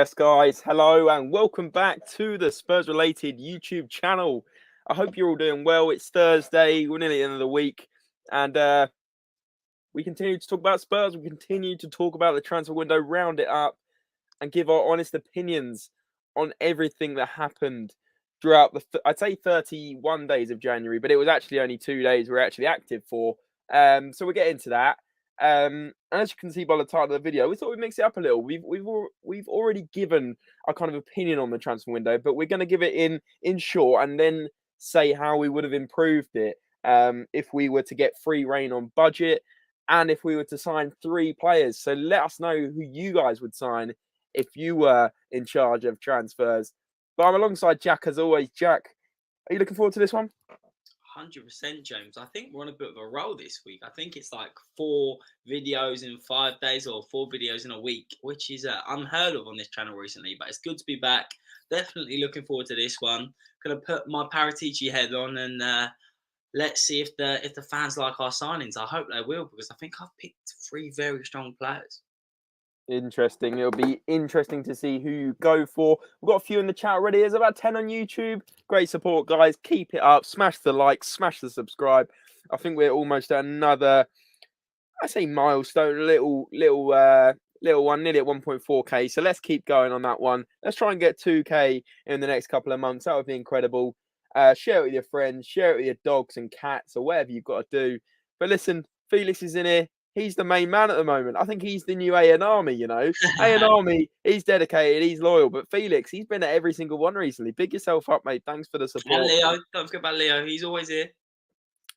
Yes, guys, hello and welcome back to the Spurs-related YouTube channel. I hope you're all doing well. It's Thursday, we're nearly at the end of the week, and we continue to talk about Spurs. We continue to talk about the transfer window, round it up, and give our honest opinions on everything that happened throughout I'd say 31 days of January, but it was actually only 2 days we're actually active for. So we'll get into that. And as you can see by the title of the video, we thought we'd mix it up a little. We've already given our kind of opinion on the transfer window, but we're going to give it in short and then say how we would have improved it if we were to get free reign on budget and if we were to sign 3 players. So let us know who you guys would sign if you were in charge of transfers. But I'm alongside Jack as always. Jack, are you looking forward to this one? 100%, James. I think we're on a bit of a roll this week. I think it's like 4 videos in 5 days or 4 videos in a week, which is unheard of on this channel recently. But it's good to be back. Definitely looking forward to this one. Gonna put my Paratici head on and let's see if the fans like our signings. I hope they will, because I think I've picked 3 very strong players. Interesting. It'll be interesting to see who you go for. We've got a few in the chat already. There's about 10 on YouTube. Great support, guys. Keep it up. Smash the like. Smash the subscribe. I think we're almost at another, I say milestone, little one, nearly at 1.4k. So let's keep going on that one. Let's try and get 2k in the next couple of months. That would be incredible. Share it with your friends. Share it with your dogs and cats or whatever you've got to do. But listen, Felix is in here. He's the main man at the moment. I think he's the new A&R Army, you know. A&R Army, he's dedicated, he's loyal. But Felix, he's been at every single one recently. Big yourself up, mate. Thanks for the support. And Leo, don't forget about Leo. He's always here.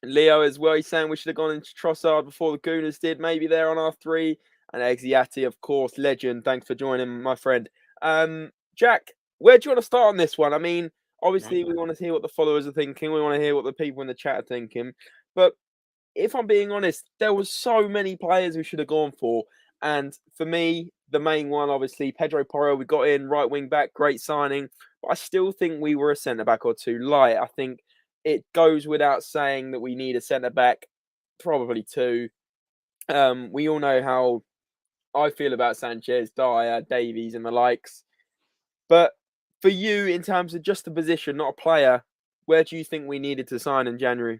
Leo as well. He's saying we should have gone into Trossard before the Gooners did. Maybe they're on our 3. And Exiati, of course, legend. Thanks for joining, my friend. Jack, where do you want to start on this one? I mean, obviously, we want to hear what the followers are thinking. We want to hear what the people in the chat are thinking. But if I'm being honest, there was so many players we should have gone for. And for me, the main one, obviously, Pedro Porro, we got in, right wing back, great signing. But I still think we were a centre-back or 2 light. I think it goes without saying that we need a centre-back, probably 2. We all know how I feel about Sanchez, Dyer, Davies and the likes. But for you, in terms of just a position, not a player, where do you think we needed to sign in January?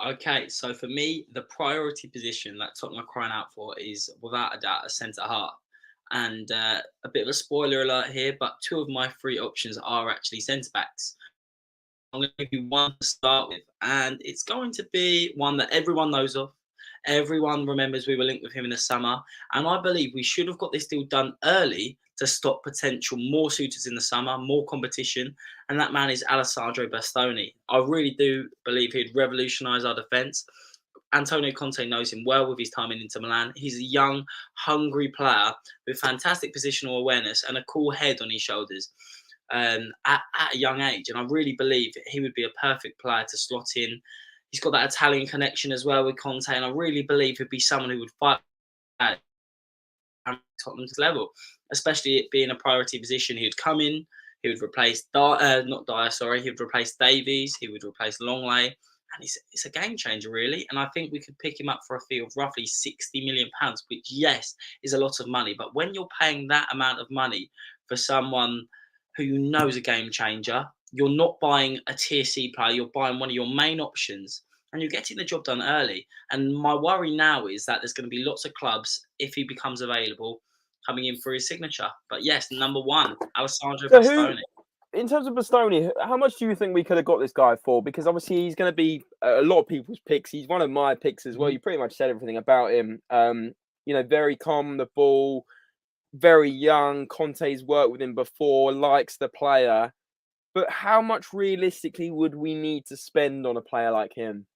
Okay, so for me, the priority position that Tottenham are crying out for is, without a doubt, a centre half. And a bit of a spoiler alert here, but 2 of my 3 options are actually centre backs. I'm going to give you one to start with, and it's going to be one that everyone knows of. Everyone remembers we were linked with him in the summer, and I believe we should have got this deal done early to stop potential more suitors in the summer, more competition, and that man is Alessandro Bastoni. I really do believe he'd revolutionise our defence. Antonio Conte knows him well with his time in Inter Milan. He's a young, hungry player with fantastic positional awareness and a cool head on his shoulders at a young age. And I really believe he would be a perfect player to slot in. He's got that Italian connection as well with Conte, and I really believe he'd be someone who would fight at Tottenham's level, especially it being a priority position. He would come in, he would replace he would replace Davies, he would replace Longley, and it's a game changer, really. And I think we could pick him up for a fee of roughly £60 million, which, yes, is a lot of money. But when you're paying that amount of money for someone who you know is a game changer, you're not buying a tier C player, you're buying one of your main options, and you're getting the job done early. And my worry now is that there's going to be lots of clubs, if he becomes available, coming in for his signature. But yes, number 1, Alessandro Bastoni. In terms of Bastoni, how much do you think we could have got this guy for? Because obviously he's going to be a lot of people's picks. He's one of my picks as well. You pretty much said everything about him. You know, very calm on the ball, very young. Conte's worked with him before, likes the player. But how much realistically would we need to spend on a player like him?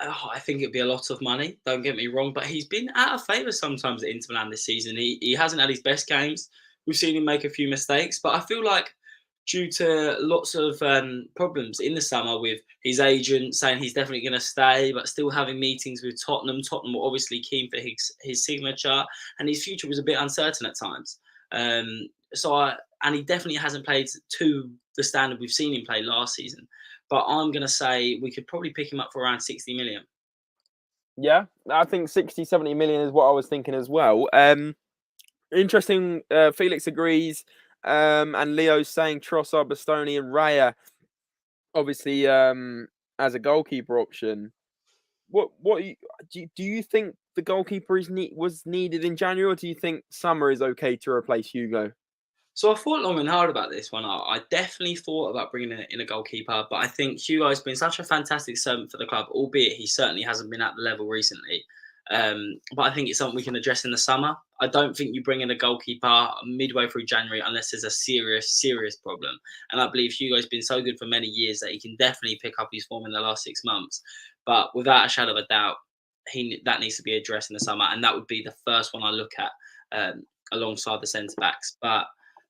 I think it'd be a lot of money. Don't get me wrong, but he's been out of favour sometimes at Inter Milan this season. He hasn't had his best games. We've seen him make a few mistakes, but I feel like due to lots of problems in the summer with his agent saying he's definitely going to stay, but still having meetings with Tottenham. Tottenham were obviously keen for his signature, and his future was a bit uncertain at times. And he definitely hasn't played to the standard we've seen him play last season. But I'm going to say we could probably pick him up for around 60 million. Yeah, I think 60, 70 million is what I was thinking as well. Interesting. Felix agrees, and Leo's saying Trossard, Bastoni, and Raya, obviously, as a goalkeeper option. Do you think the goalkeeper was needed in January, or do you think summer is okay to replace Hugo? So I thought long and hard about this one. I definitely thought about bringing in a goalkeeper, but I think Hugo's been such a fantastic servant for the club, albeit he certainly hasn't been at the level recently. But I think it's something we can address in the summer. I don't think you bring in a goalkeeper midway through January unless there's a serious problem. And I believe Hugo's been so good for many years that he can definitely pick up his form in the last 6 months. But without a shadow of a doubt, that needs to be addressed in the summer, and that would be the first one I look at alongside the centre backs. But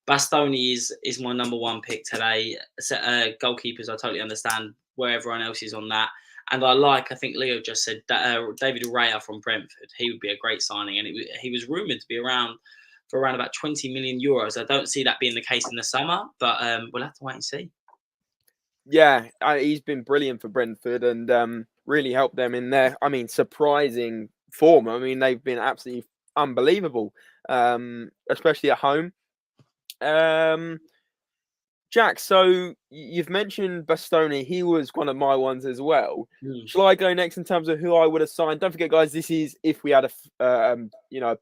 Bastoni is my number one pick today. Goalkeepers, I totally understand where everyone else is on that. And I think Leo just said that David Raya from Brentford, he would be a great signing. And he was rumoured to be around for around about 20 million euros. I don't see that being the case in the summer, but we'll have to wait and see. Yeah, he's been brilliant for Brentford and really helped them in their, surprising form. I mean, they've been absolutely unbelievable, especially at home. Jack, so you've mentioned Bastoni. He was one of my ones as well. Shall I go next in terms of who I would have signed? Don't forget, guys, this is if we had a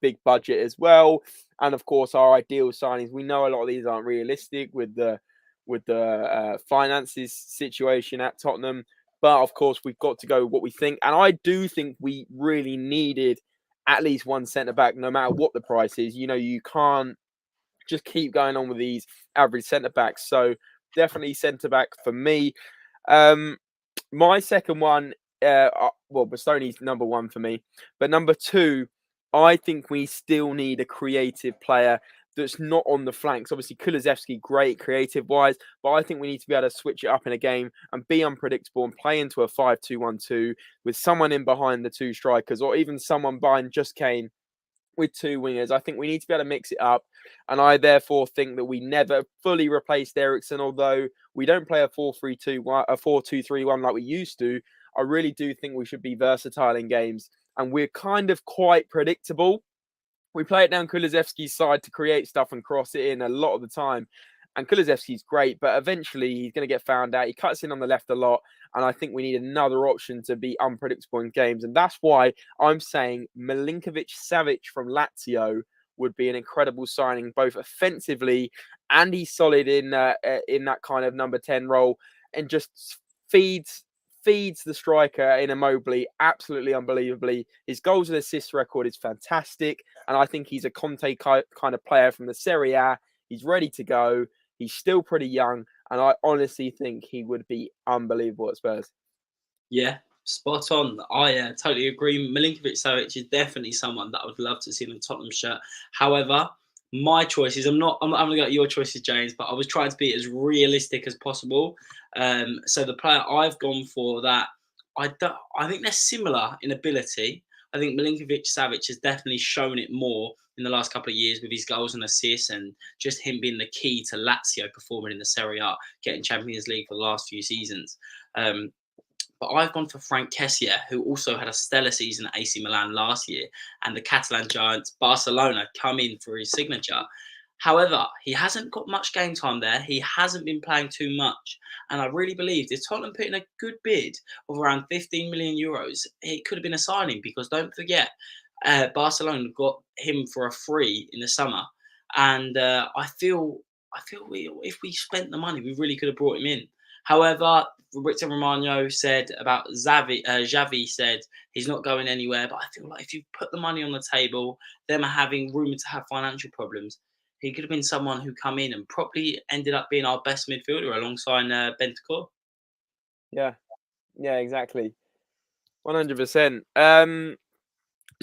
big budget as well, and of course our ideal signings. We know a lot of these aren't realistic with the finances situation at Tottenham, but of course we've got to go with what we think. And I do think we really needed at least one centre back, no matter what the price is. You can't just keep going on with these average centre backs. So definitely centre back for me. My second one, Bastoni's number one for me, but number two, I think we still need a creative player that's not on the flanks. Obviously, Kulusevski, great creative wise, but I think we need to be able to switch it up in a game and be unpredictable and play into a 5-2-1-2 with someone in behind the two strikers, or even someone behind just Kane with two wingers. I think we need to be able to mix it up. And I therefore think that we never fully replaced Eriksen, although we don't play a 4-3-2, a 4-2-3-1 like we used to. I really do think we should be versatile in games. And we're kind of quite predictable. We play it down Kulusevski's side to create stuff and cross it in a lot of the time. And Kulusevski's great, but eventually he's going to get found out. He cuts in on the left a lot. And I think we need another option to be unpredictable in games. And that's why I'm saying Milinkovic-Savic from Lazio would be an incredible signing, both offensively and he's solid in that kind of number 10 role and just feeds the striker in Immobile absolutely unbelievably. His goals and assists record is fantastic. And I think he's a Conte kind of player from the Serie A. He's ready to go. He's still pretty young. And I honestly think he would be unbelievable at Spurs. Yeah, spot on. I totally agree. Milinkovic-Savic is definitely someone that I would love to see in the Tottenham shirt. However, my choices, I'm not going to get your choices, James, but I was trying to be as realistic as possible. So the player I've gone for that, I think they're similar in ability. I think Milinkovic-Savic has definitely shown it more in the last couple of years with his goals and assists and just him being the key to Lazio performing in the Serie A, getting Champions League for the last few seasons. But I've gone for Franck Kessié, who also had a stellar season at AC Milan last year, and the Catalan giants Barcelona come in for his signature. However, he hasn't got much game time there. He hasn't been playing too much. And I really believe if Tottenham put in a good bid of around 15 million euros, it could have been a signing because don't forget, Barcelona got him for a free in the summer. And I feel if we spent the money, we really could have brought him in. However, Fabrizio Romano said about Xavi said he's not going anywhere. But I feel like if you put the money on the table, them having rumoured to have financial problems, he could have been someone who come in and probably ended up being our best midfielder alongside Bentancur. Yeah, exactly. 100%.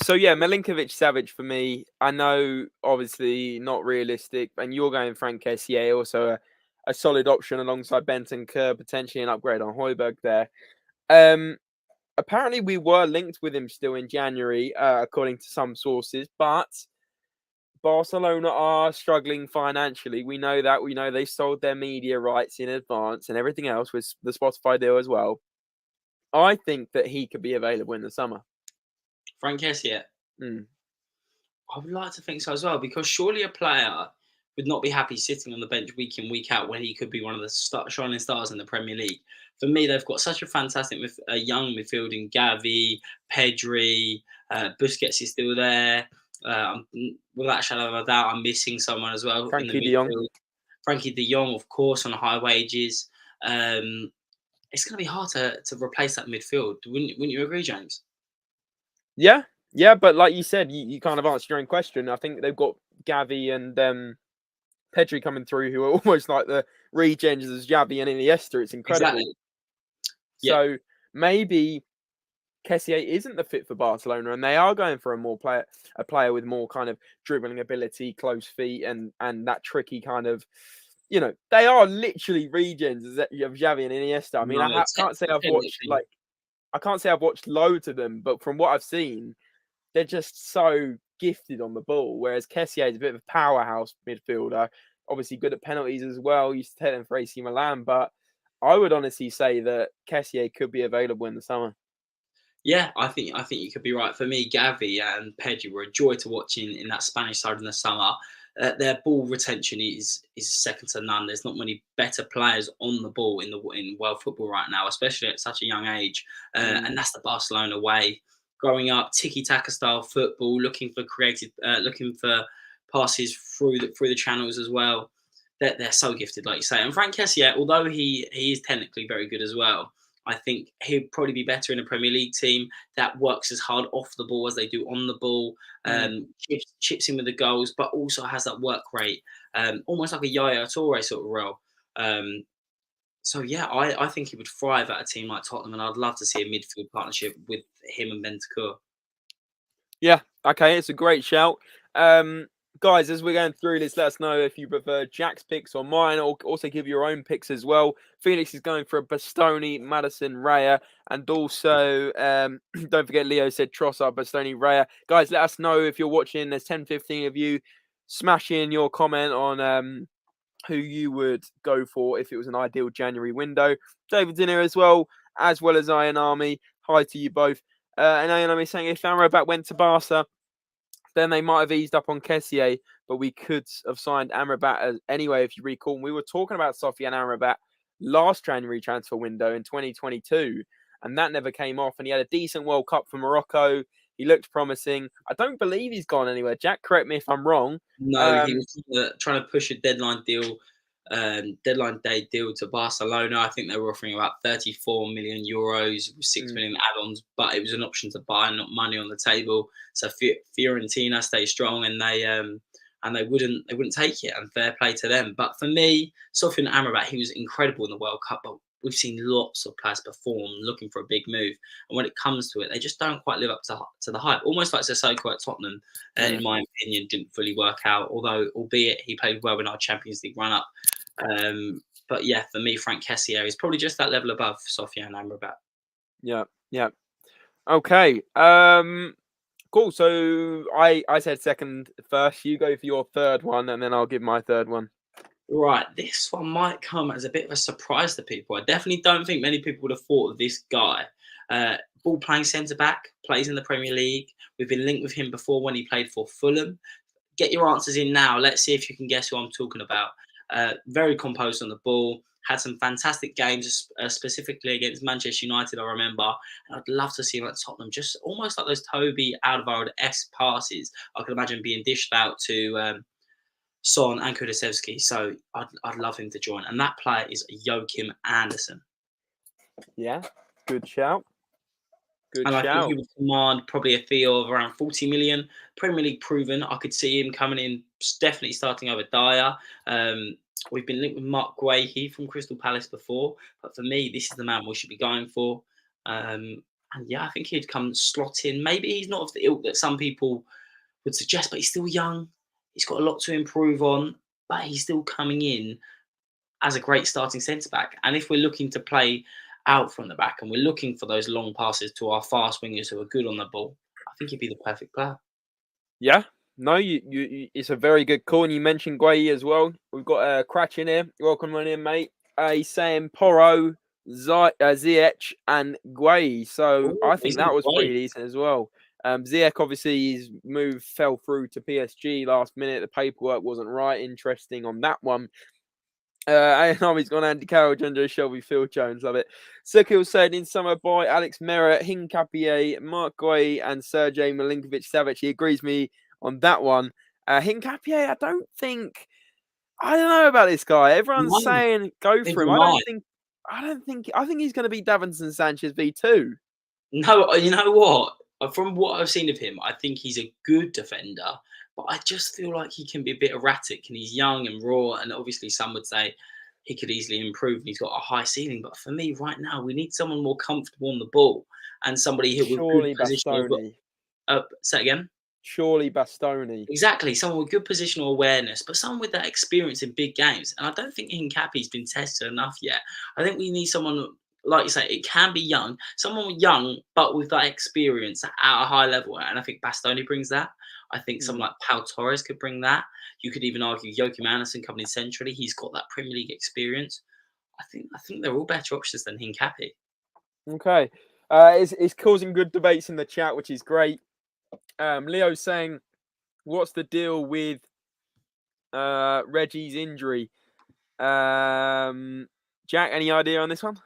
So yeah, Milinkovic-Savic for me. I know, obviously not realistic, and you're going Franck Kessié, also a solid option alongside Bentancur, potentially an upgrade on Højbjerg there. Apparently we were linked with him still in January, according to some sources, but Barcelona are struggling financially. We know that. We know they sold their media rights in advance and everything else with the Spotify deal as well. I think that he could be available in the summer. Franck Kessié. I would like to think so as well, because surely a player would not be happy sitting on the bench week in, week out when he could be one of the shining stars in the Premier League. For me, they've got such a fantastic young midfield in Gavi, Pedri, Busquets is still there. Without a shadow of a doubt, I'm missing someone as well in the Frankie de Jong. midfield. Frankie de Jong, of course, on high wages. It's going to be hard to replace that midfield. Wouldn't you agree, James? Yeah, yeah, but like you said, you kind of answered your own question. I think they've got Gavi and Pedri coming through, who are almost like the regens as Xavi and Iniesta. It's incredible. Exactly. So Yeah. maybe Kessié isn't the fit for Barcelona, and they are going for a player with more kind of dribbling ability, close feet, and that tricky kind of, they are literally regens of Xavi and Iniesta. I mean, No, I can't say I've watched loads of them, but from what I've seen, they're just so gifted on the ball. Whereas Kessié is a bit of a powerhouse midfielder, obviously good at penalties as well. Used to take them for AC Milan, but I would honestly say that Kessié could be available in the summer. Yeah, I think you could be right. For me, Gavi and Pedri were a joy to watch in that Spanish side in the summer. Their ball retention is second to none. There's not many better players on the ball in world football right now, especially at such a young age. And that's the Barcelona way. Growing up, tiki-taka style football, looking for passes through the channels as well. They're so gifted, like you say. And Frank Kessié, although he is technically very good as well, I think he'd probably be better in a Premier League team that works as hard off the ball as they do on the ball, chips in with the goals, but also has that work rate, almost like a Yaya Toure sort of role. So yeah, I think he would thrive at a team like Tottenham, and I'd love to see a midfield partnership with him and Bentancur. Yeah, okay, it's a great shout. Guys, as we're going through this, let us know if you prefer Jack's picks or mine, or also give your own picks as well. Felix is going for a Bastoni, Madison, Raya, and also, don't forget, Leo said Trossard, Bastoni, Raya. Guys, let us know if you're watching. There's 10, 15 of you. Smash in your comment on who you would go for if it was an ideal January window. David's in here as well as Iron Army. Hi to you both. And Iron Army saying if Amrabat went to Barca, then they might have eased up on Kessié, but we could have signed Amrabat anyway, if you recall. We were talking about Sofiane Amrabat last January transfer window in 2022, and that never came off. And he had a decent World Cup for Morocco. He looked promising. I don't believe he's gone anywhere. Jack, correct me if I'm wrong. No, he was trying to push a deadline day deal to Barcelona. I think they were offering about 34 million euros, 6 million add-ons, but it was an option to buy, not money on the table. So Fiorentina stayed strong, and they wouldn't take it, and fair play to them. But for me, Sofiane Amrabat, he was incredible in the World Cup, but we've seen lots of players perform looking for a big move, and when it comes to it, they just don't quite live up to the hype. Almost like Sissoko at Tottenham, in my opinion, didn't fully work out. Albeit he played well in our Champions League run-up. But yeah, for me, Frank Kessié is probably just that level above Sofiane Amrabat. Yeah. Okay. Cool. So I said second first. You go for your third one, and then I'll give my third one. Right, this one might come as a bit of a surprise to people. I definitely don't think many people would have thought of this guy. Ball playing centre back, plays in the Premier League. We've been linked with him before when he played for Fulham. Get your answers in now. Let's see if you can guess who I'm talking about. Very composed on the ball. Had some fantastic games, specifically against Manchester United, I remember. And I'd love to see him at Tottenham, just almost like those Toby Alderweireld-esque passes I could imagine being dished out to Son and Kulusevski. So I'd love him to join. And that player is Joachim Andersen. Yeah, good shout. I think he would command probably a fee of around 40 million. Premier League proven. I could see him coming in, definitely starting over Dyer. We've been linked with Mark Guehi from Crystal Palace before, but for me, this is the man we should be going for. And yeah, I think he'd come slot in. Maybe he's not of the ilk that some people would suggest, but he's still young. He's got a lot to improve on, but he's still coming in as a great starting centre-back. And if we're looking to play out from the back and we're looking for those long passes to our fast wingers who are good on the ball, I think he'd be the perfect player. Yeah, no, you it's a very good call. And you mentioned Guehi as well. We've got Cratch in here. Welcome on in, mate. He's saying Porro, Ziyech and Guehi. So I think that was pretty decent as well. Ziyech, obviously, his move fell through to PSG last minute. The paperwork wasn't right. Interesting on that one. Army's gone Andy Carroll, Ginger Shelby, Phil Jones, love it. Sukil said in summer by Alex Merritt, Hincapié, Mark Guay, and Sergei Milinkovic-Savic. He agrees with me on that one. Hincapié, I don't know about this guy. Everyone's saying go for him. I think he's going to be Davinson Sanchez V2. No, you know what? From what I've seen of him, I think he's a good defender, but I just feel like he can be a bit erratic and he's young and raw. And obviously, some would say he could easily improve and he's got a high ceiling. But for me, right now, we need someone more comfortable on the ball and somebody who with good positional. Say again. Surely Bastoni. Exactly, someone with good positional awareness, but someone with that experience in big games. And I don't think Hincapié's been tested enough yet. I think we need someone, like you say, it can be young, someone young, but with that experience at a high level. And I think Bastoni brings that. I think someone like Pau Torres could bring that. You could even argue Joachim Andersen coming in centrally. He's got that Premier League experience. I think they're all better options than Hincapié. Okay. It's causing good debates in the chat, which is great. Leo's saying, what's the deal with Reggie's injury? Jack, any idea on this one?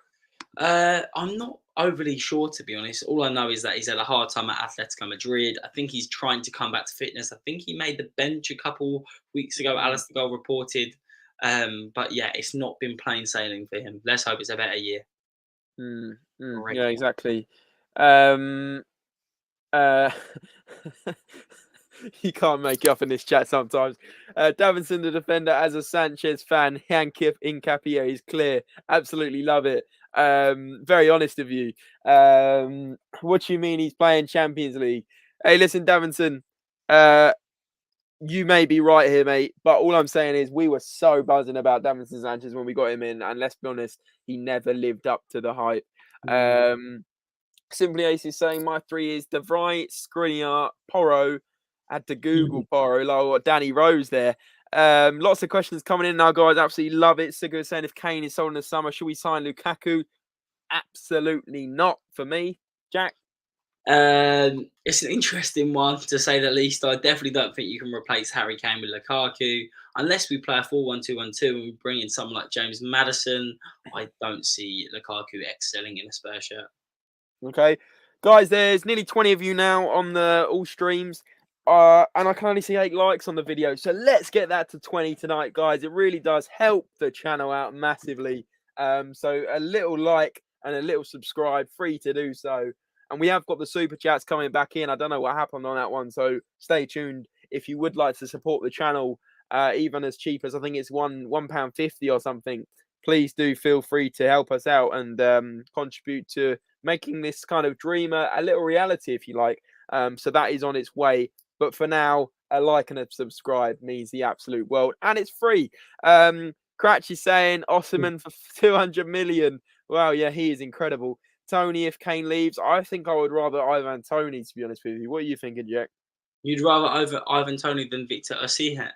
I'm not overly sure, to be honest. All I know is that he's had a hard time at Atletico Madrid. I think he's trying to come back to fitness. I think he made the bench a couple weeks ago, Alistair Gold reported. But yeah, it's not been plain sailing for him. Let's hope it's a better year. Yeah, exactly. You can't make it up in this chat sometimes. Davinson, the defender, as a Sanchez fan, Hincapié is clear. Absolutely love it. Very honest of you. What do you mean he's playing Champions League? Hey, listen, Davinson, you may be right here, mate. But all I'm saying is we were so buzzing about Davinson Sanchez when we got him in. And let's be honest, he never lived up to the hype. Simply Ace is saying my 3 is De Vrij, Skriniar, Porro. Had to Google Porro, like what Danny Rose there. Lots of questions coming in now, guys. Absolutely love it. Sigurd saying if Kane is sold in the summer, should we sign Lukaku? Absolutely not for me. Jack? It's an interesting one, to say the least. I definitely don't think you can replace Harry Kane with Lukaku. Unless we play a 4-1-2-1-2 and we bring in someone like James Maddison, I don't see Lukaku excelling in a Spurs shirt. Okay. Guys, there's nearly 20 of you now on the all streams. And I can only see 8 likes on the video. So let's get that to 20 tonight, guys. It really does help the channel out massively. So a little like and a little subscribe, free to do so. And we have got the super chats coming back in. I don't know what happened on that one. So stay tuned if you would like to support the channel, even as cheap as I think it's £1.50 or something. Please do feel free to help us out and contribute to making this kind of dream a little reality, if you like. So that is on its way. But for now, a like and a subscribe means the absolute world. And it's free. Cratch is saying Osimhen for 200 million. Wow, yeah, he is incredible. Tony, if Kane leaves, I think I would rather Ivan Toney, to be honest with you. What are you thinking, Jack? You'd rather Ivan Toney than Victor Osimhen?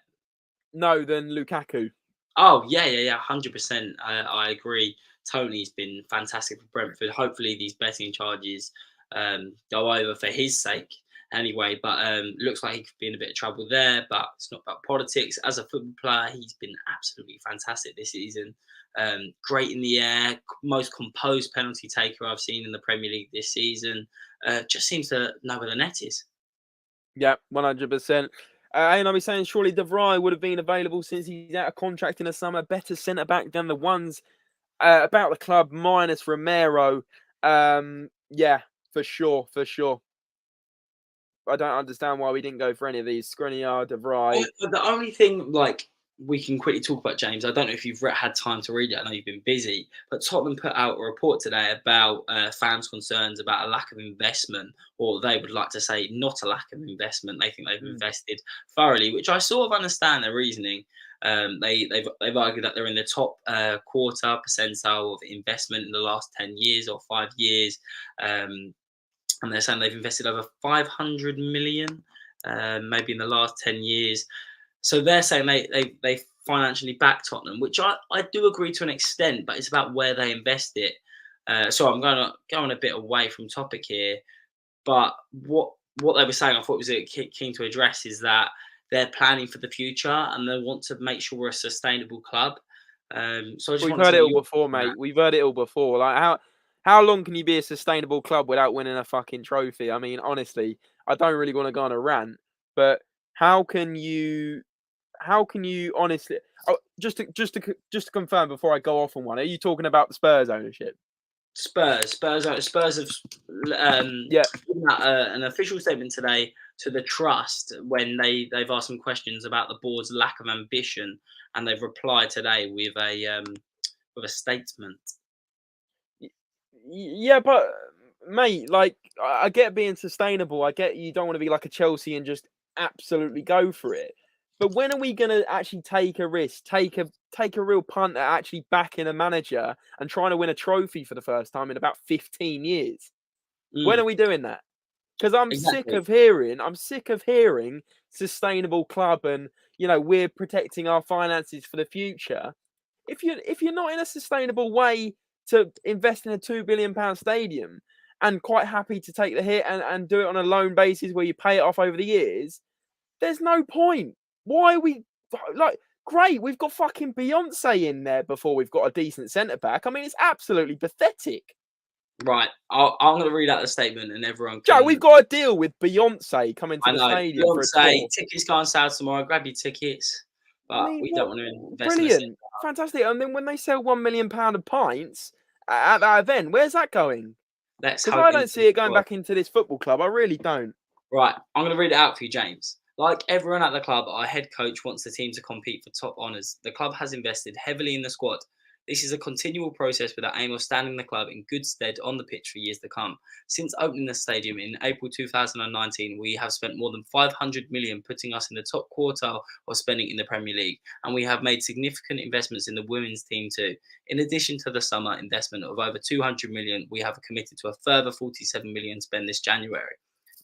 No, than Lukaku. Oh, yeah, 100%. I agree. Tony's been fantastic for Brentford. Hopefully these betting charges go over for his sake anyway. But looks like he could be in a bit of trouble there. But it's not about politics. As a football player, he's been absolutely fantastic this season. Great in the air. Most composed penalty taker I've seen in the Premier League this season. Just seems to know where the net is. Yeah, 100%. And I'll be saying surely De Vrij would have been available since he's out of contract in the summer. Better centre back than the ones about the club minus Romero. Yeah, for sure. I don't understand why we didn't go for any of these. Skriniar, De Vrij. The only thing, like, we can quickly talk about, James. I don't know if you've had time to read it. I know you've been busy, but Tottenham put out a report today about fans' concerns about a lack of investment, or they would like to say not a lack of investment. They think they've invested thoroughly, which I sort of understand their reasoning. They've argued that they're in the top quarter percentile of investment in the last 10 years or 5 years. And they're saying they've invested over 500 million, maybe in the last 10 years. So they're saying they financially back Tottenham, which I do agree to an extent, but it's about where they invest it. So I'm going a bit away from topic here. But what what they were saying, I thought was keen to address is that they're planning for the future and they want to make sure we're a sustainable club. So I just We've want to heard know it all your before, opinion on that. mate. We've heard it all before. Like how long can you be a sustainable club without winning a fucking trophy? I mean, honestly, I don't really want to go on a rant, but how can you honestly? Oh, just to confirm before I go off on one, are you talking about the Spurs ownership? Spurs have Yeah. given out an official statement today to the trust when they've asked some questions about the board's lack of ambition, and they've replied today with a statement. Yeah, but mate, like I get being sustainable. I get you don't want to be like a Chelsea and just absolutely go for it. But when are we going to actually take a risk, take a real punt at actually backing a manager and trying to win a trophy for the first time in about 15 years? When Mm, are we doing that? Because exactly. I'm sick of hearing sustainable club and we're protecting our finances for the future. If you're not in a sustainable way to invest in a £2 billion stadium and quite happy to take the hit and do it on a loan basis where you pay it off over the years, there's no point. Why are we like great? We've got fucking Beyonce in there before we've got a decent centre back. I mean, it's absolutely pathetic. Right. I'm going to read out the statement, and everyone Joe, can. we've got a deal with Beyonce coming to I the know. stadium for a Beyonce tour. tickets go on sale tomorrow. Grab your tickets, I but mean, we don't what? want to invest in a city. Brilliant, fantastic. And then when they sell £1 million of pints at that event, where's that going? Let's Because hope I into don't the see it going world. back into this football club. I really don't. Right, I'm going to read it out for you, James. Like everyone at the club, our head coach wants the team to compete for top honours. The club has invested heavily in the squad. This is a continual process with the aim of standing the club in good stead on the pitch for years to come. Since opening the stadium in April 2019, we have spent more than 500 million, putting us in the top quartile of spending in the Premier League, and we have made significant investments in the women's team too. In addition to the summer investment of over 200 million, we have committed to a further 47 million spend this January.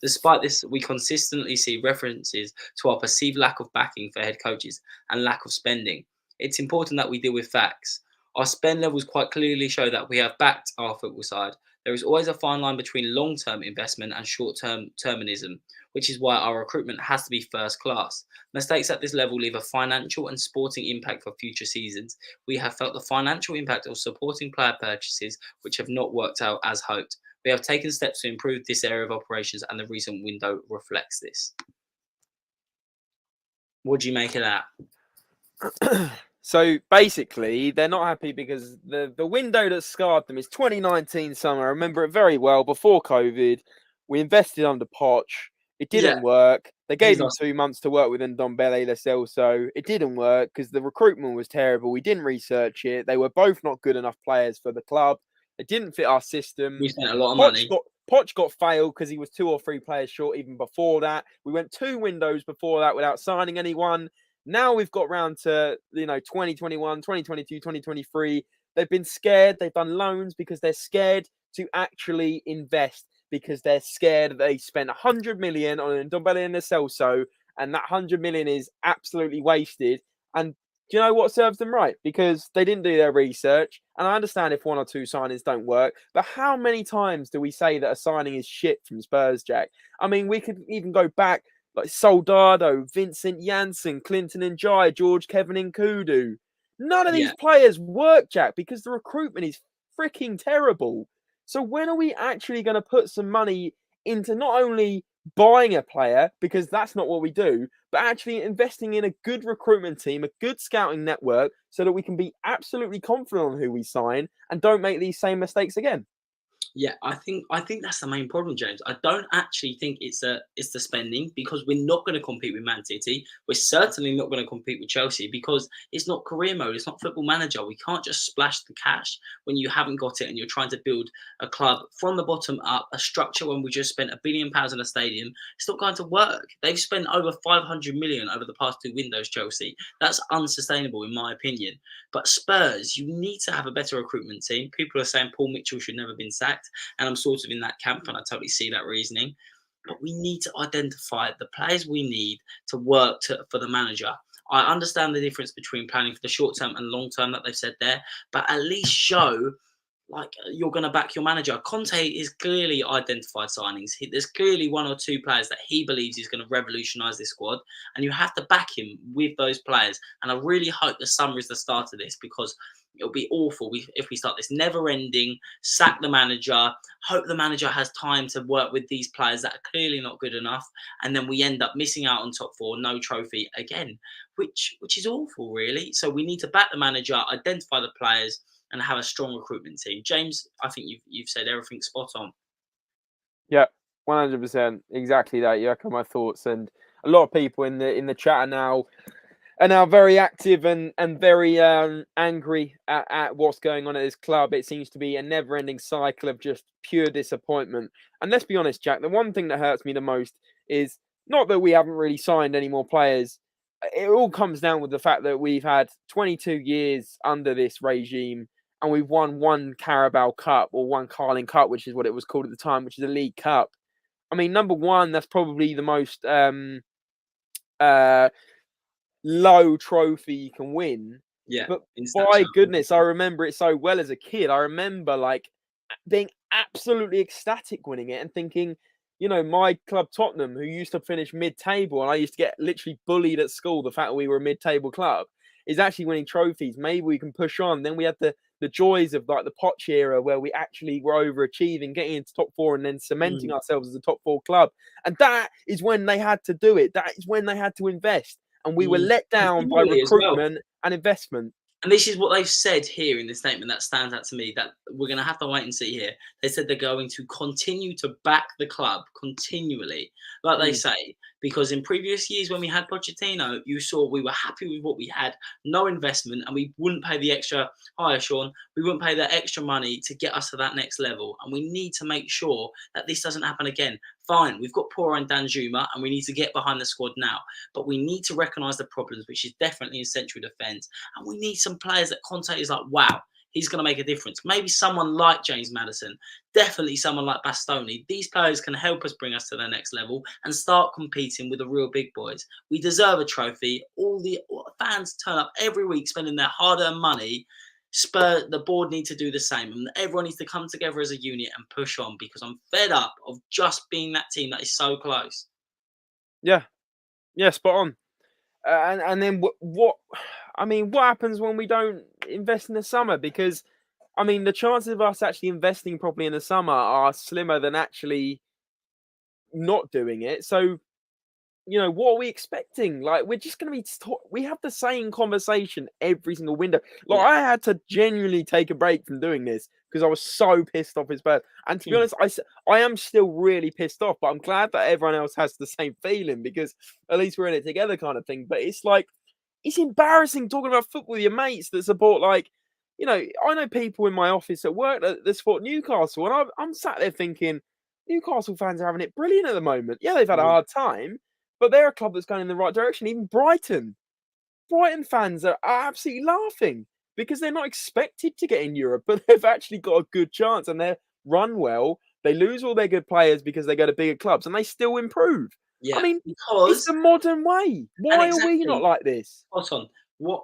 Despite this, we consistently see references to our perceived lack of backing for head coaches and lack of spending. It's important that we deal with facts. Our spend levels quite clearly show that we have backed our football side. There is always a fine line between long-term investment and short-term terminism, which is why our recruitment has to be first class. Mistakes at this level leave a financial and sporting impact for future seasons. We have felt the financial impact of supporting player purchases, which have not worked out as hoped. We have taken steps to improve this area of operations, and the recent window reflects this. What do you make of that? So basically, they're not happy because the window that scarred them is 2019 summer. I remember it very well. Before COVID, we invested under Poch. It Yeah, didn't work. They he's gave him lost. 2 months to work with Ndombele Celso. It didn't work because the recruitment was terrible. We didn't research it. They were both not good enough players for the club. It didn't fit our system. We spent a lot of Poch money. got Poch got failed because he was 2 or 3 players short even before that. We went 2 windows before that without signing anyone. Now we've got round to 2021, 2022, 2023. They've been scared. They've done loans because they're scared to actually invest, because they're scared they spent 100 million on Ndombele and Celso, and that 100 million is absolutely wasted. And do you know what serves them right? Because they didn't do their research. And I understand if 1 or 2 signings don't work, but how many times do we say that a signing is shit from Spurs, Jack? I mean, we could even go back like Soldado, Vincent Janssen, Clinton and Jai, George Kevin and Kudu. None of these Yeah, players work, Jack, because the recruitment is freaking terrible. So when are we actually going to put some money into not only buying a player, because that's not what we do, but actually investing in a good recruitment team, a good scouting network, so that we can be absolutely confident on who we sign and don't make these same mistakes again? yeah, I think that's the main problem, James. I don't actually think it's the spending, because we're not going to compete with Man City. We're certainly not going to compete with Chelsea because it's not career mode. It's not Football Manager. We can't just splash the cash when you haven't got it and you're trying to build a club from the bottom up, a structure when we just spent £1 billion on a stadium. It's not going to work. They've spent over 500 million over the past 2 windows, Chelsea. That's unsustainable in my opinion. But Spurs, you need to have a better recruitment team. People are saying Paul Mitchell should never have been sacked, and I'm sort of in that camp, and I totally see that reasoning. But we need to identify the players we need to work for the manager. I understand the difference between planning for the short term and long term that they've said there, but at least show like you're going to back your manager. Conte is clearly identified signings. There's clearly one or two players that he believes is going to revolutionise this squad, and you have to back him with those players. And I really hope the summer is the start of this, because it'll be awful if we start this never-ending sack the manager, hope the manager has time to work with these players that are clearly not good enough, and then we end up missing out on top four, no trophy again, which is awful, really. So we need to back the manager, identify the players, and have a strong recruitment team. James, I think you've said everything spot on. Yeah, 100%, exactly that. You echo my thoughts, and a lot of people in the chat are now very active and very angry at what's going on at this club. It seems to be a never-ending cycle of just pure disappointment. And let's be honest, Jack, the one thing that hurts me the most is not that we haven't really signed any more players. It all comes down with the fact that we've had 22 years under this regime, and we've won one Carabao Cup, or one Carling Cup, which is what it was called at the time, which is a League Cup. I mean, number one, that's probably the most low trophy you can win. Yeah, but by goodness, I remember it so well as a kid. I remember like being absolutely ecstatic winning it and thinking, you know, my club Tottenham, who used to finish mid-table, and I used to get literally bullied at school, the fact that we were a mid-table club, is actually winning trophies. Maybe we can push on. Then we had the joys of like the Poch era, where we actually were overachieving, getting into top four, and then cementing ourselves as a top four club. And that is when they had to do it. That is when they had to invest. And we were let down by recruitment and investment. And this is what they've said here in the statement that stands out to me, that we're going to have to wait and see here. They said they're going to continue to back the club continually, like they say, because in previous years when we had Pochettino, you saw we were happy with what we had, no investment, and we wouldn't pay the extra, Sean, we wouldn't pay the extra money to get us to that next level. And we need to make sure that this doesn't happen again. Fine, we've got Porro and Danjuma, and we need to get behind the squad now. But we need to recognise the problems, which is definitely in central defence. And we need some players that Conte is like, wow, he's going to make a difference. Maybe someone like James Maddison, definitely someone like Bastoni. These players can help us bring us to the next level and start competing with the real big boys. We deserve a trophy. All the fans turn up every week spending their hard-earned money. The board need to do the same, and everyone needs to come together as a unit and push on, because I'm fed up of just being that team that is so close. Yeah, spot on. And then what? I mean, what happens when we don't invest in the summer? Because I mean, the chances of us actually investing properly in the summer are slimmer than actually not doing it. So, you know, what are we expecting? Like, we're just going to be we have the same conversation every single window. Like, I had to genuinely take a break from doing this because I was so pissed off his Spurs. And to be honest, I am still really pissed off, but I'm glad that everyone else has the same feeling, because at least we're in it together kind of thing. But it's like, it's embarrassing talking about football with your mates that support, like, you know, I know people in my office at work that support Newcastle, and I'm sat there thinking, Newcastle fans are having it brilliant at the moment. Yeah, they've had a hard time, but they're a club that's going in the right direction. Even Brighton fans are absolutely laughing because they're not expected to get in Europe, but they've actually got a good chance, and they're run well. They lose all their good players because they go to bigger clubs, and they still improve. Yeah, I mean, because it's the modern way. Why are we not like this? Spot on. What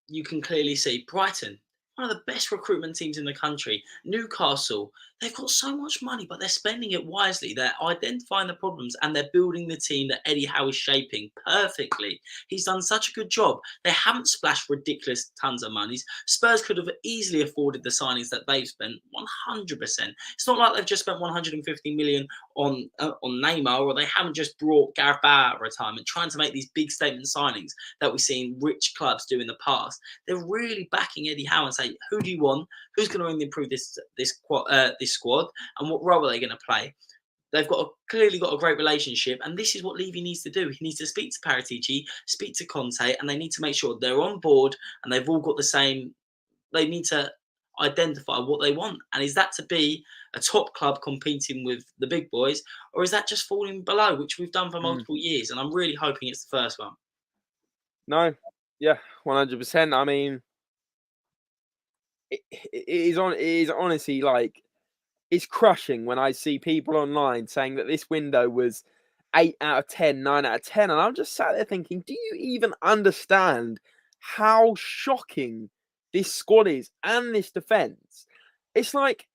you can clearly see, Brighton, one of the best recruitment teams in the country. Newcastle, they've got so much money, but they're spending it wisely. They're identifying the problems, and they're building the team that Eddie Howe is shaping perfectly. He's done such a good job. They haven't splashed ridiculous tons of money. Spurs could have easily afforded the signings that they've spent, 100%. It's not like they've just spent 150 million on Neymar, or they haven't just brought Gareth Bale out of retirement, trying to make these big statement signings that we've seen rich clubs do in the past. They're really backing Eddie Howe and saying, who do you want? Who's going to improve this squad, and what role are they going to play? They've clearly got a great relationship, and this is what Levy needs to do. He needs to speak to Paratici, speak to Conte, and they need to make sure they're on board and they've all got the same. They need to identify what they want, and is that to be a top club competing with the big boys, or is that just falling below, which we've done for multiple years? And I'm really hoping it's the first one. No, yeah, 100%. I mean, it is honestly like, it's crushing when I see people online saying that this window was 8 out of 10, 9 out of 10. And I'm just sat there thinking, do you even understand how shocking this squad is and this defence? it's like,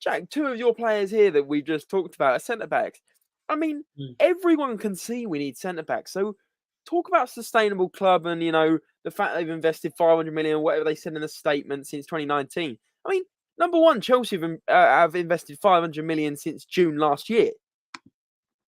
Jack, two of your players here that we just talked about are centre backs. I mean, everyone can see we need centre backs. So talk about sustainable club and, the fact they've invested 500 million or whatever they said in the statement since 2019. I mean, number one, Chelsea have invested 500 million since June last year.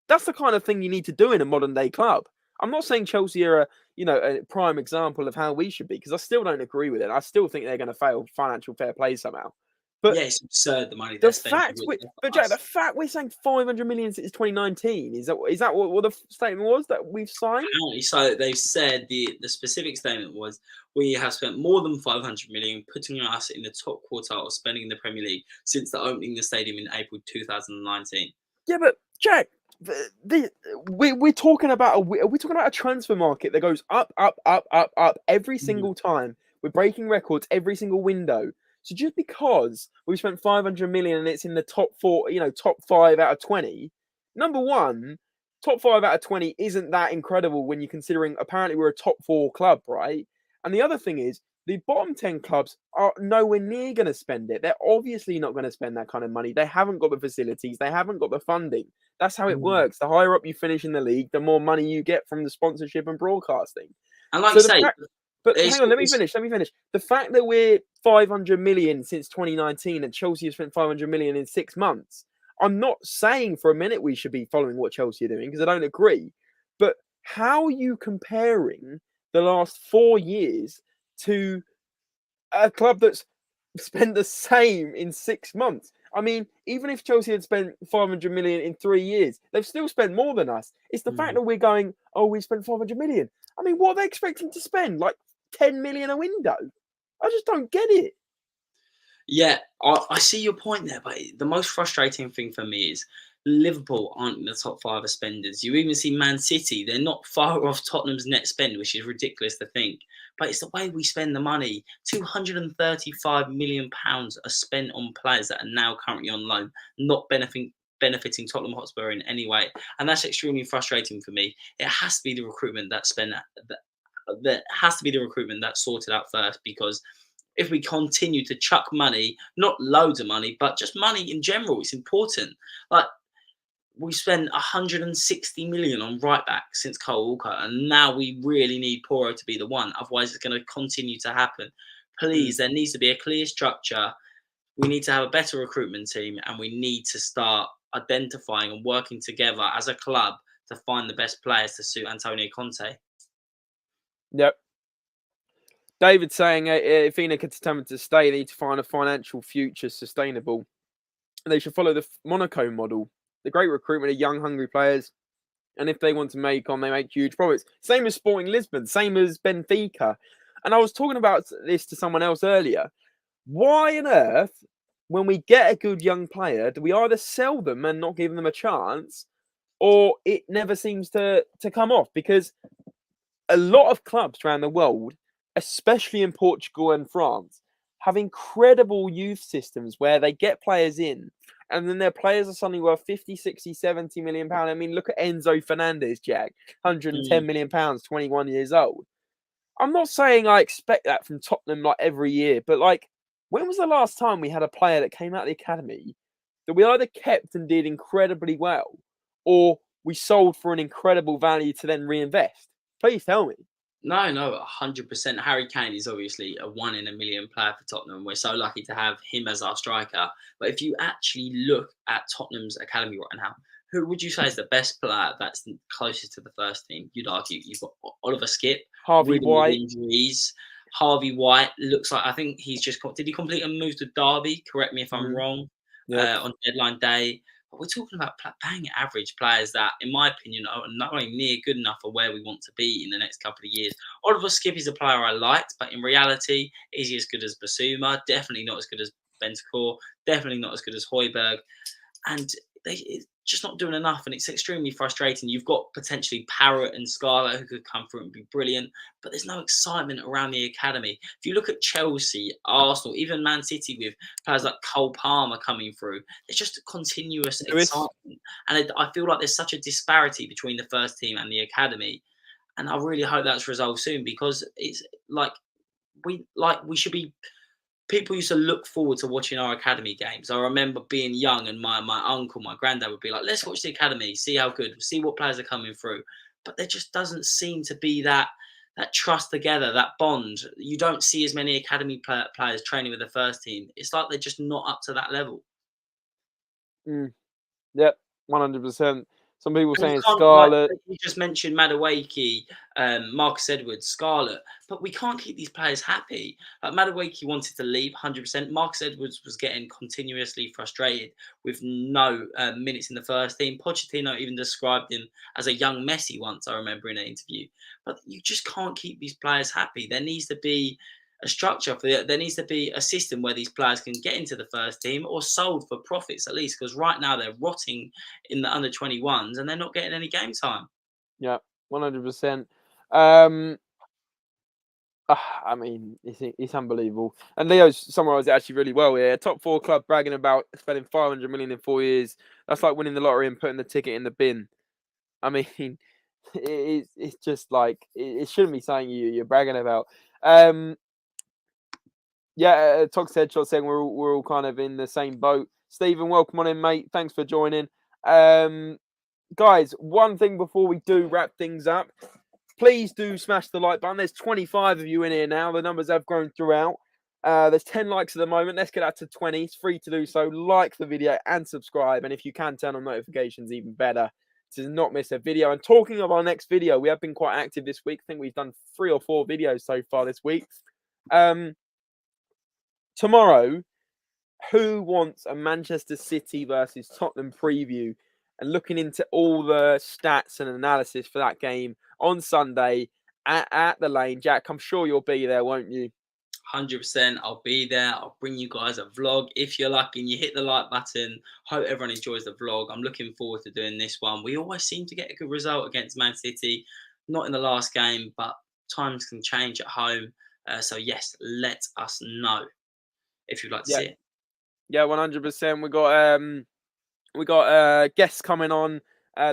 That's the kind of thing you need to do in a modern day club. I'm not saying Chelsea are a prime example of how we should be, because I still don't agree with it. I still think they're going to fail financial fair play somehow. But yeah, it's absurd the money they're the spending. fact, but Jack, the fact we're saying 500 million since 2019 is that what the statement was that we've signed? Apparently, so they've said the specific statement was, we have spent more than 500 million, putting us in the top quartile of spending in the Premier League since the opening of the stadium in April 2019. Yeah, but Jack, we're talking about a transfer market that goes up, up, up, up, up every single time. We're breaking records every single window. So just because we spent 500 million and it's in the top four, top 5 out of 20, number one, top 5 out of 20 isn't that incredible when you're considering apparently we're a top 4 club, right? And the other thing is, the bottom 10 clubs are nowhere near going to spend it. They're obviously not going to spend that kind of money. They haven't got the facilities. They haven't got the funding. That's how it works. The higher up you finish in the league, the more money you get from the sponsorship and broadcasting. And like you say, but hang on, let me finish. The fact that we're 500 million since 2019 and Chelsea has spent 500 million in 6 months, I'm not saying for a minute we should be following what Chelsea are doing, because I don't agree. But how are you comparing the last 4 years to a club that's spent the same in 6 months? I mean, even if Chelsea had spent 500 million in 3 years, they've still spent more than us. It's the fact that we're going, oh, we spent 500 million. I mean, what are they expecting to spend? Like 10 million a window? I just don't get it. Yeah, I see your point there, but the most frustrating thing for me is Liverpool aren't in the top 5 of spenders. You even see Man City; they're not far off Tottenham's net spend, which is ridiculous to think. But it's the way we spend the money. £235 million are spent on players that are now currently on loan, not benefiting Tottenham Hotspur in any way, and that's extremely frustrating for me. It has to be the recruitment that's sorted out first, because if we continue to chuck money, not loads of money, but just money in general, it's important. Like, we spent 160 million on right back since Cole Walker, and now we really need Porro to be the one. Otherwise, it's going to continue to happen. Please, there needs to be a clear structure. We need to have a better recruitment team, and we need to start identifying and working together as a club to find the best players to suit Antonio Conte. Yep. David saying if Enoch are determined to stay, they need to find a financial future sustainable. And they should follow the Monaco model. The great recruitment of young, hungry players. And if they want to make they make huge profits. Same as Sporting Lisbon, same as Benfica. And I was talking about this to someone else earlier. Why on earth, when we get a good young player, do we either sell them and not give them a chance, or it never seems to come off? Because a lot of clubs around the world, especially in Portugal and France, have incredible youth systems where they get players in and then their players are suddenly worth 50, 60, 70 million pounds. I mean, look at Enzo Fernandez, Jack, 110 million pounds, 21 years old. I'm not saying I expect that from Tottenham like every year, but like, when was the last time we had a player that came out of the academy that we either kept and did incredibly well, or we sold for an incredible value to then reinvest? Please tell me. No, 100%. Harry Kane is obviously a 1 in a million player for Tottenham. We're so lucky to have him as our striker. But if you actually look at Tottenham's academy right now, who would you say is the best player that's closest to the first team? You'd argue you've got Oliver Skip, Harvey White. Injuries. Harvey White looks like, I think he's just did he complete a move to Derby? Correct me if I'm wrong. On deadline day. But we're talking about bang average players that, in my opinion, are not only near good enough for where we want to be in the next couple of years. Oliver Skip is a player I liked, but in reality, is he as good as Basuma? Definitely not as good as Bentancur. Definitely not as good as Højbjerg. And it's just not doing enough, and it's extremely frustrating. You've got potentially Parrott and Scarlett who could come through and be brilliant, but there's no excitement around the academy. If you look at Chelsea, Arsenal, even Man City with players like Cole Palmer coming through, there's just a continuous excitement. And I feel like there's such a disparity between the first team and the academy. And I really hope that's resolved soon, because it's like we should be people used to look forward to watching our academy games. I remember being young and my uncle, my granddad would be like, let's watch the academy, see how good, see what players are coming through. But there just doesn't seem to be that trust together, that bond. You don't see as many academy players training with the first team. It's like they're just not up to that level. Yep, 100%. Some people And you saying can't, like Scarlet. you just mentioned, Madueke, Marcus Edwards, Scarlett, but we can't keep these players happy. Like Madueke wanted to leave 100%. Marcus Edwards was getting continuously frustrated with no minutes in the first team. Pochettino even described him as a young Messi once, I remember in an interview. But you just can't keep these players happy. There needs to be a structure for it. There needs to be a system where these players can get into the first team or sold for profits at least, because right now they're rotting in the under 21s and they're not getting any game time. Yeah, 100%. I mean, it's unbelievable. And Leo summarised it actually really well here. Top 4 club bragging about spending 500 million in 4 years. That's like winning the lottery and putting the ticket in the bin. I mean, it's just like it shouldn't be something you're bragging about. Yeah, Tox Headshot saying we're all kind of in the same boat. Stephen, welcome on in, mate. Thanks for joining. Guys, one thing before we do wrap things up, please do smash the like button. There's 25 of you in here now. The numbers have grown throughout. There's 10 likes at the moment. Let's get that to 20. It's free to do so. Like the video and subscribe. And if you can turn on notifications, even better, to not miss a video. And talking of our next video, we have been quite active this week. I think we've done 3 or 4 videos so far this week. Tomorrow, who wants a Manchester City versus Tottenham preview? And looking into all the stats and analysis for that game on Sunday at the Lane. Jack, I'm sure you'll be there, won't you? 100%. I'll be there. I'll bring you guys a vlog. If you're lucky and you hit the like button, hope everyone enjoys the vlog. I'm looking forward to doing this one. We always seem to get a good result against Man City. Not in the last game, but times can change at home. So yes, let us know if you'd like to see it. Yeah, 100%. We got guests coming on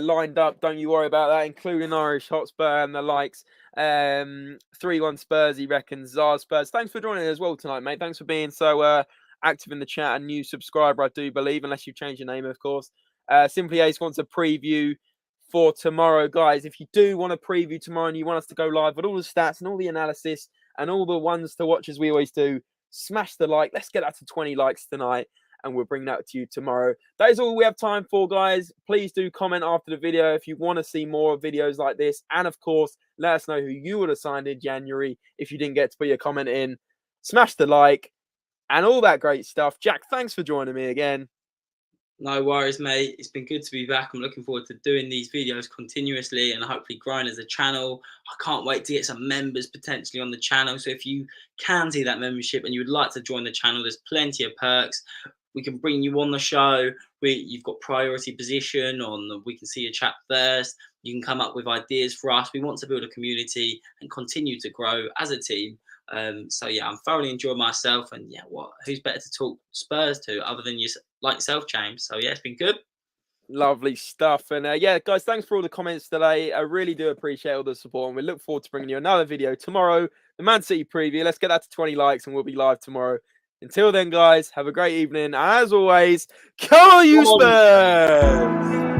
lined up. Don't you worry about that, including Irish Hotspur and the likes. 3-1 Spurs, he reckons. Zar Spurs. Thanks for joining as well tonight, mate. Thanks for being so active in the chat. A new subscriber, I do believe, unless you've changed your name, of course. Simply Ace wants a preview for tomorrow, guys. If you do want a preview tomorrow and you want us to go live with all the stats and all the analysis and all the ones to watch as we always do, smash the like. Let's get that to 20 likes tonight, and we'll bring that to you tomorrow. That is all we have time for, guys. Please do comment after the video if you want to see more videos like this. And, of course, let us know who you would have signed in January if you didn't get to put your comment in. Smash the like and all that great stuff. Jack, thanks for joining me again. No worries, mate. It's been good to be back. I'm looking forward to doing these videos continuously and hopefully growing as a channel. I can't wait to get some members potentially on the channel. So if you can see that membership and you would like to join the channel, there's plenty of perks. We can bring you on the show. You've got priority position on. We can see your chat first. You can come up with ideas for us. We want to build a community and continue to grow as a team. So yeah, I'm thoroughly enjoying myself. And yeah, who's better to talk Spurs to other than yourself, James? So yeah, it's been good. Lovely stuff. And yeah, guys, thanks for all the comments today. I really do appreciate all the support. And we look forward to bringing you another video tomorrow. The Man City preview. Let's get that to 20 likes and we'll be live tomorrow. Until then, guys, have a great evening. As always, come on, you Spurs!